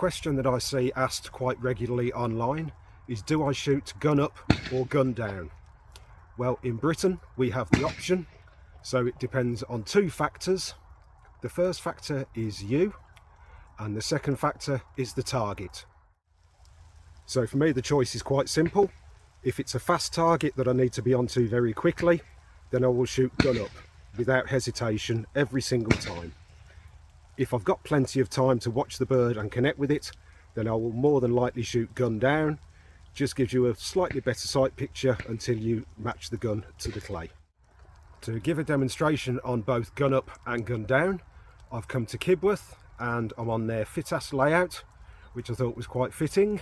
question that I see asked quite regularly online is, do I shoot gun up or gun down? Well, in Britain we have the option, so it depends on two factors. The first factor is you, and the second factor is the target. So for me the choice is quite simple. If it's a fast target that I need to be onto very quickly, then I will shoot gun up without hesitation every single time. If I've got plenty of time to watch the bird and connect with it, then I will more than likely shoot gun down. Just gives you a slightly better sight picture until you match the gun to the clay. To give a demonstration on both gun up and gun down, I've come to Kibworth and I'm on their FitAsk layout, which I thought was quite fitting.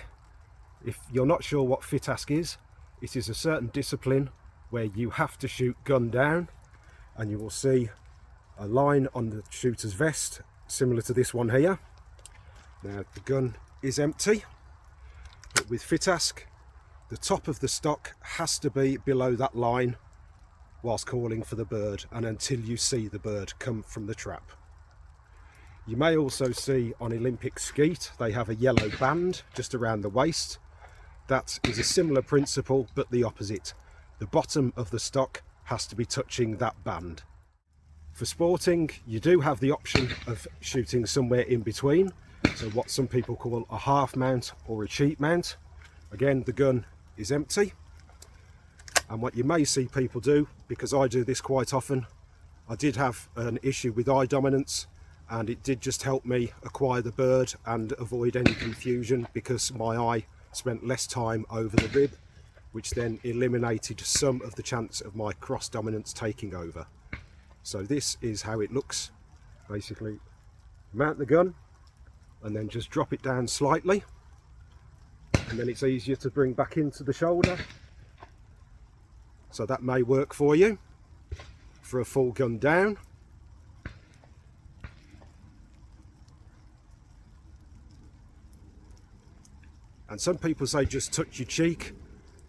If you're not sure what FitAsk is, it is a certain discipline where you have to shoot gun down, and you will see a line on the shooter's vest similar to this one here. Now the gun is empty, but with FitAsk the top of the stock has to be below that line whilst calling for the bird and until you see the bird come from the trap. You may also see on Olympic skeet they have a yellow band just around the waist. That is a similar principle but the opposite. The bottom of the stock has to be touching that band. For sporting, you do have the option of shooting somewhere in between, so what some people call a half mount or a cheat mount. Again, the gun is empty, and what you may see people do, because I do this quite often, I did have an issue with eye dominance and it did just help me acquire the bird and avoid any confusion, because my eye spent less time over the rib, which then eliminated some of the chance of my cross dominance taking over. So this is how it looks. Basically mount the gun and then just drop it down slightly, and then it's easier to bring back into the shoulder. So that may work for you for a full gun down. And some people say just touch your cheek,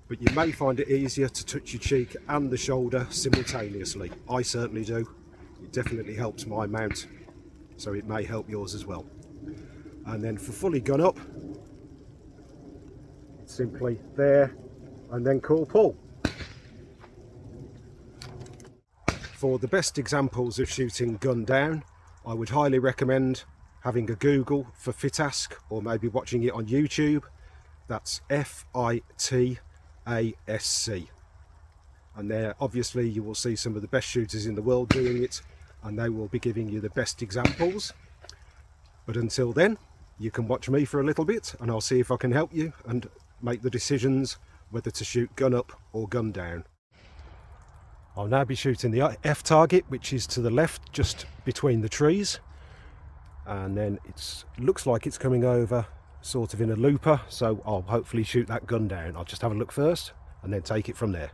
but you may find it easier to touch your cheek and the shoulder simultaneously. I certainly do. It definitely helps my mount, so it may help yours as well. And then for fully gun up, it's simply there and then call pull. For the best examples of shooting gun down, I would highly recommend having a Google for FitAsk, or maybe watching it on YouTube. That's FITASC. And there obviously you will see some of the best shooters in the world doing it, and they will be giving you the best examples. But until then, you can watch me for a little bit and I'll see if I can help you and make the decisions whether to shoot gun up or gun down. I'll now be shooting the F target, which is to the left just between the trees, and then it looks like it's coming over sort of in a looper, so I'll hopefully shoot that gun down. I'll just have a look first and then take it from there.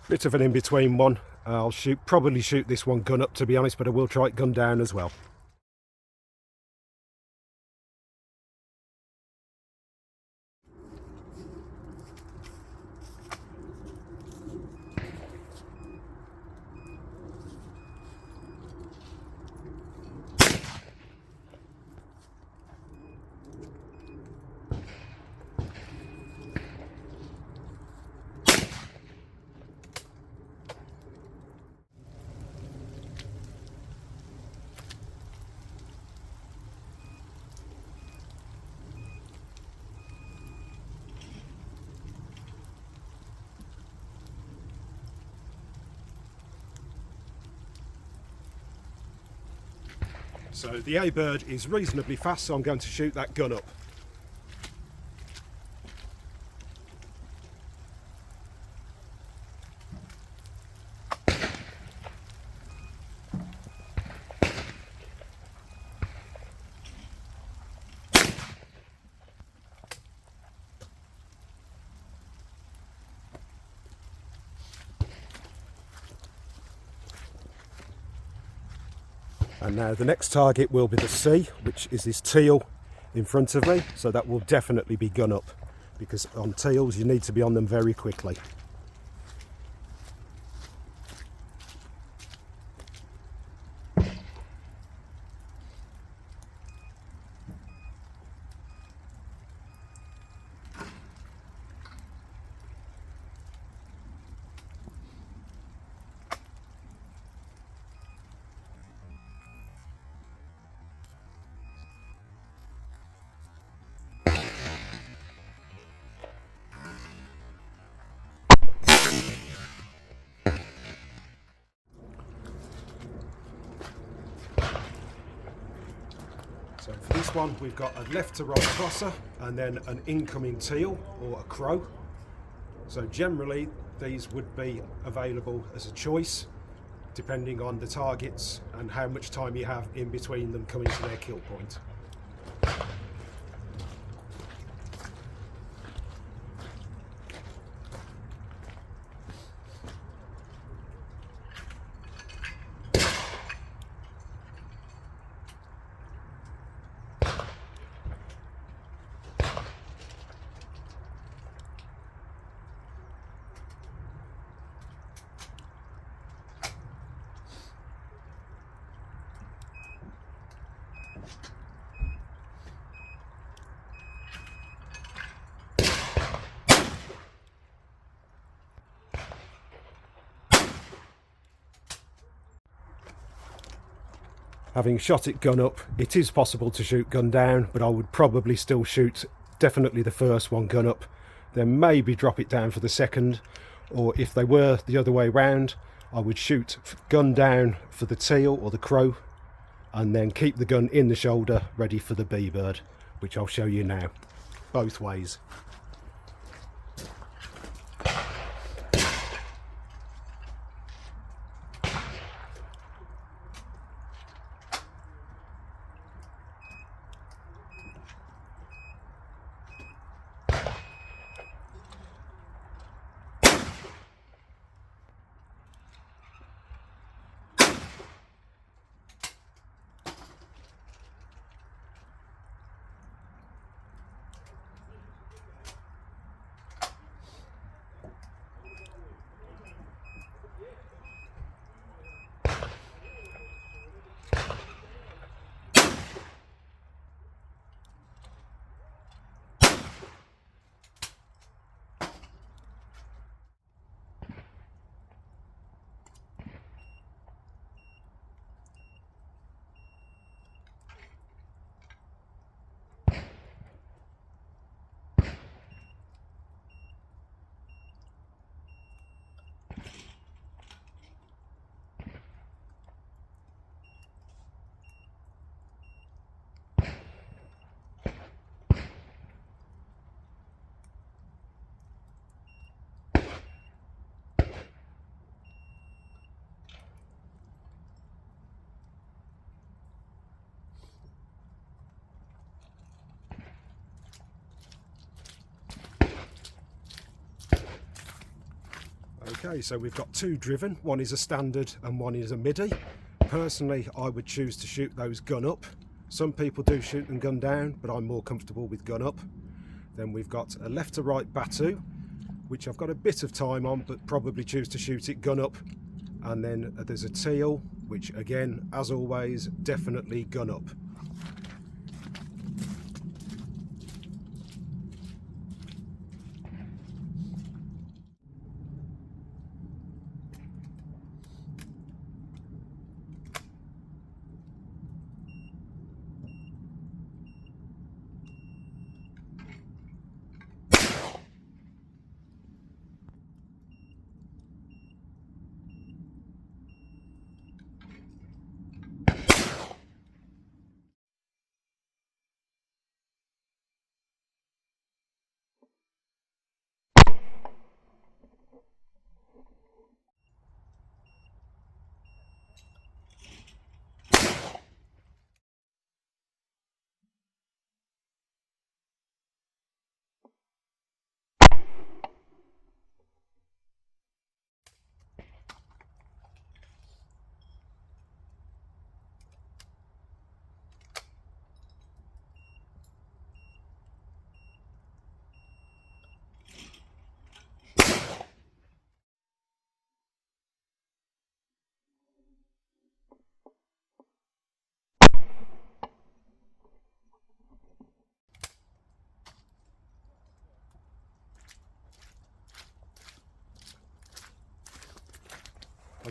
Bit of an in-between one. I'll probably shoot this one gun up, to be honest, but I will try it gun down as well. So the A bird is reasonably fast, so I'm going to shoot that gun up. And now the next target will be the C, which is this teal in front of me, so that will definitely be gun up, because on teals you need to be on them very quickly. So for this one we've got a left to right crosser and then an incoming teal or a crow. So generally these would be available as a choice depending on the targets and how much time you have in between them coming to their kill point. Having shot it gun up, it is possible to shoot gun down, but I would probably still shoot definitely the first one gun up, then maybe drop it down for the second, or if they were the other way round, I would shoot gun down for the teal or the crow, and then keep the gun in the shoulder ready for the bee bird, which I'll show you now, both ways. Okay, so we've got two driven, one is a standard and one is a MIDI. Personally, I would choose to shoot those gun up. Some people do shoot them gun down, but I'm more comfortable with gun up. Then we've got a left to right Batu, which I've got a bit of time on, but probably choose to shoot it gun up. And then there's a teal, which again, as always, definitely gun up.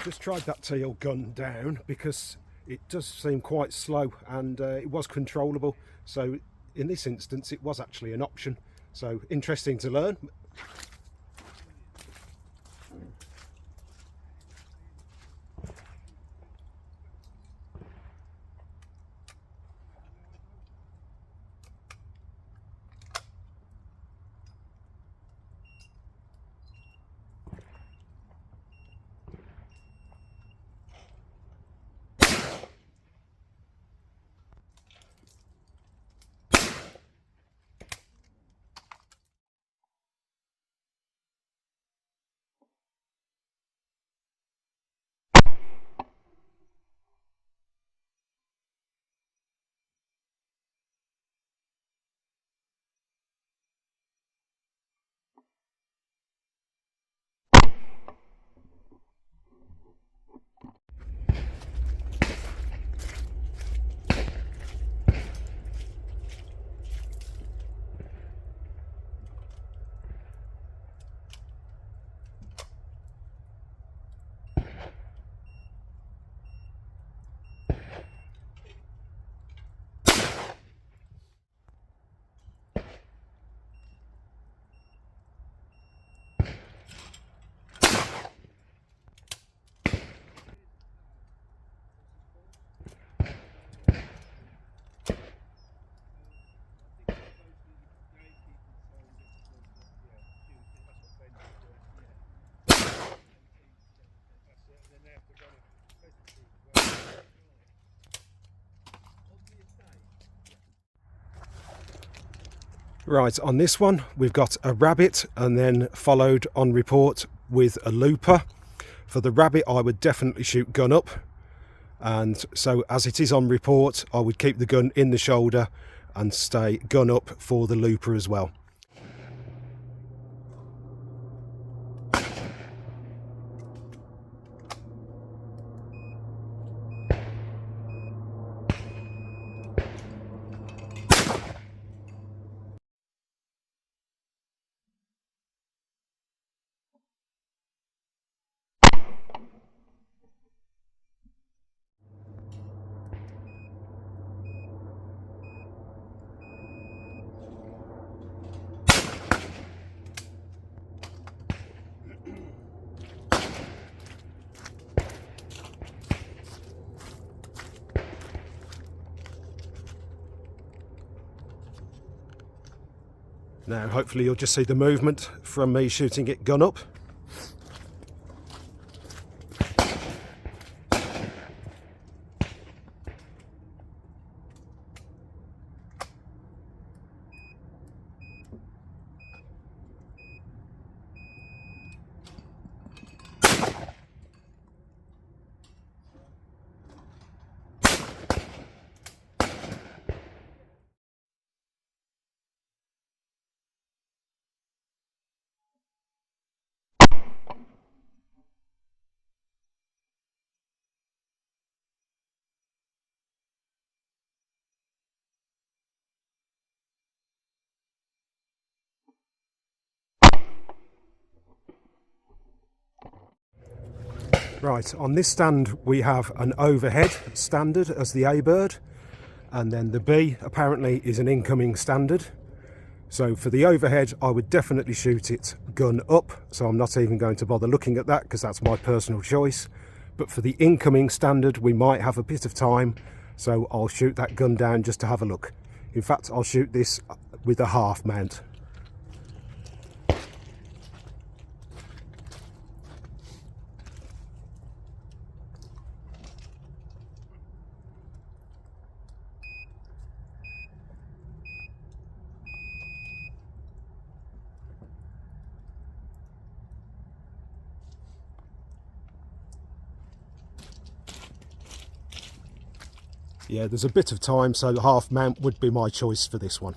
Just tried that teal gun down because it does seem quite slow, and it was controllable, so in this instance it was actually an option, so interesting to learn. Right, on this one we've got a rabbit, and then followed on report with a looper. For the rabbit I would definitely shoot gun up, and so as it is on report I would keep the gun in the shoulder and stay gun up for the looper as well. Now hopefully you'll just see the movement from me shooting it gun up. Right, on this stand we have an overhead standard as the A bird, and then the B apparently is an incoming standard. So for the overhead I would definitely shoot it gun up, so I'm not even going to bother looking at that because that's my personal choice. But for the incoming standard we might have a bit of time, so I'll shoot that gun down just to have a look. In fact, I'll shoot this with a half mount. Yeah, there's a bit of time, so the half mount would be my choice for this one.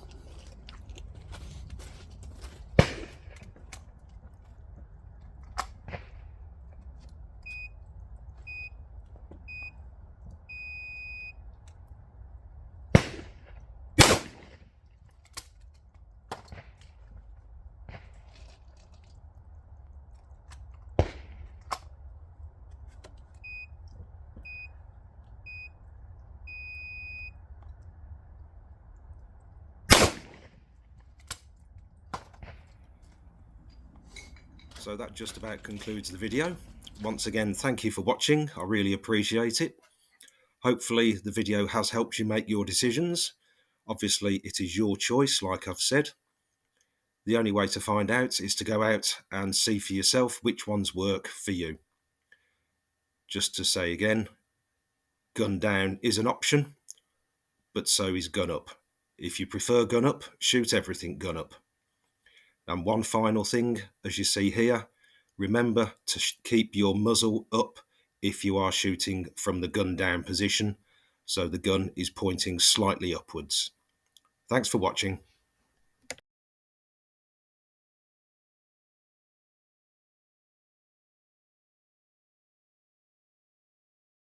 So that just about concludes the video. Once again, thank you for watching. I really appreciate it. Hopefully the video has helped you make your decisions. Obviously it is your choice, like I've said. The only way to find out is to go out and see for yourself which ones work for you. Just to say again, gun down is an option, but so is gun up. If you prefer gun up, shoot everything gun up. And one final thing, as you see here, remember to keep your muzzle up if you are shooting from the gun down position, so the gun is pointing slightly upwards. Thanks for watching.